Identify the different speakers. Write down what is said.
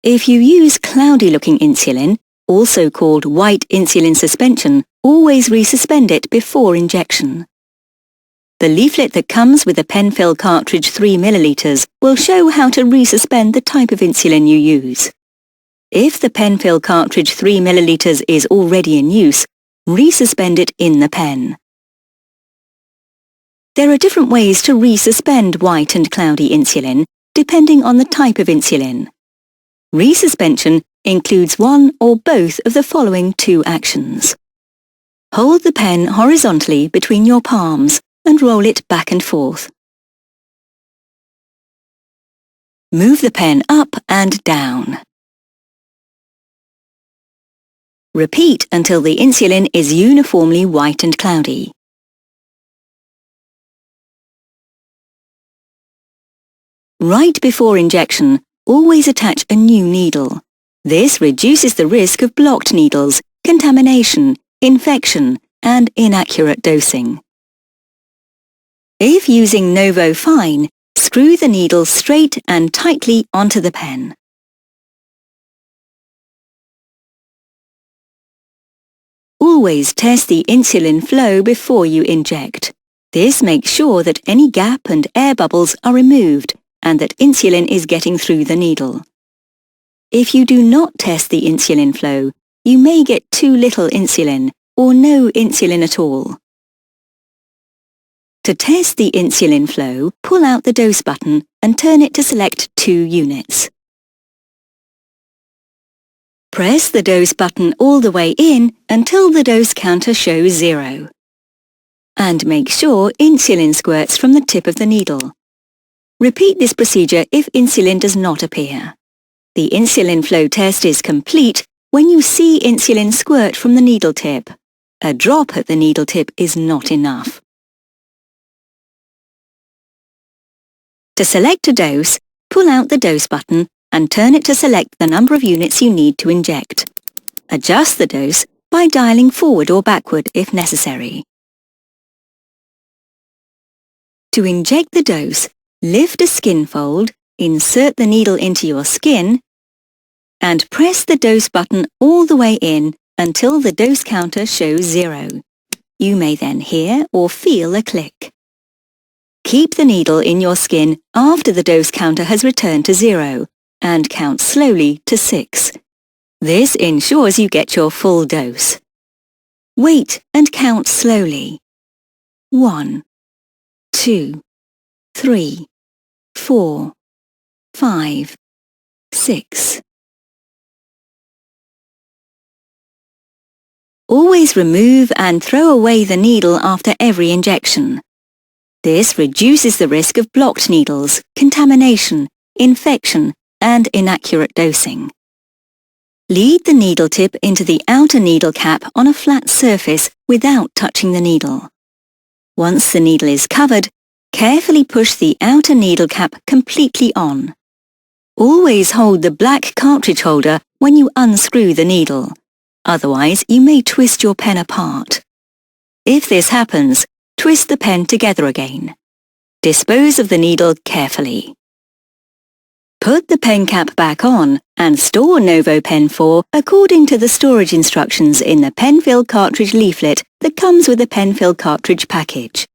Speaker 1: If you use cloudy-looking insulin, also called white insulin suspension, always resuspend it before injection. The leaflet that comes with the pen fill cartridge 3 ml will show how to resuspend the type of insulin you use. If the pen fill cartridge 3 ml is already in use, resuspend it in the pen. There are different ways to resuspend white and cloudy insulin, depending on the type of insulin. Resuspension includes one or both of the following 2 actions. Hold the pen horizontally between your palms and roll it back and forth. Move the pen up and down. Repeat until the insulin is uniformly white and cloudy. Right before injection, always attach a new needle. This reduces the risk of blocked needles, contamination, infection, and inaccurate dosing. If using Novo Fine, screw the needle straight and tightly onto the pen. Always test the insulin flow before you inject. This makes sure that any gap and air bubbles are removed and that insulin is getting through the needle. If you do not test the insulin flow, you may get too little insulin or no insulin at all. To test the insulin flow, pull out the dose button and turn it to select 2 units. Press the dose button all the way in until the dose counter shows 0. And make sure insulin squirts from the tip of the needle. Repeat this procedure if insulin does not appear. The insulin flow test is complete when you see insulin squirt from the needle tip. A drop at the needle tip is not enough. To select a dose, pull out the dose button and turn it to select the number of units you need to inject. Adjust the dose by dialing forward or backward if necessary. To inject the dose, lift a skin fold, insert the needle into your skin, and press the dose button all the way in until the dose counter shows 0. You may then hear or feel a click. Keep the needle in your skin after the dose counter has returned to 0 and count slowly to 6. This ensures you get your full dose. Wait and count slowly. 1, 2, 3, 4, 5, 6. Always remove and throw away the needle after every injection. This reduces the risk of blocked needles, contamination, infection, and inaccurate dosing. Lead the needle tip into the outer needle cap on a flat surface without touching the needle. Once the needle is covered, carefully push the outer needle cap completely on. Always hold the black cartridge holder when you unscrew the needle. Otherwise, you may twist your pen apart. If this happens, twist the pen together again. Dispose of the needle carefully. Put the pen cap back on and store Novo Pen 4 according to the storage instructions in the pen fill cartridge leaflet that comes with the pen fill cartridge package.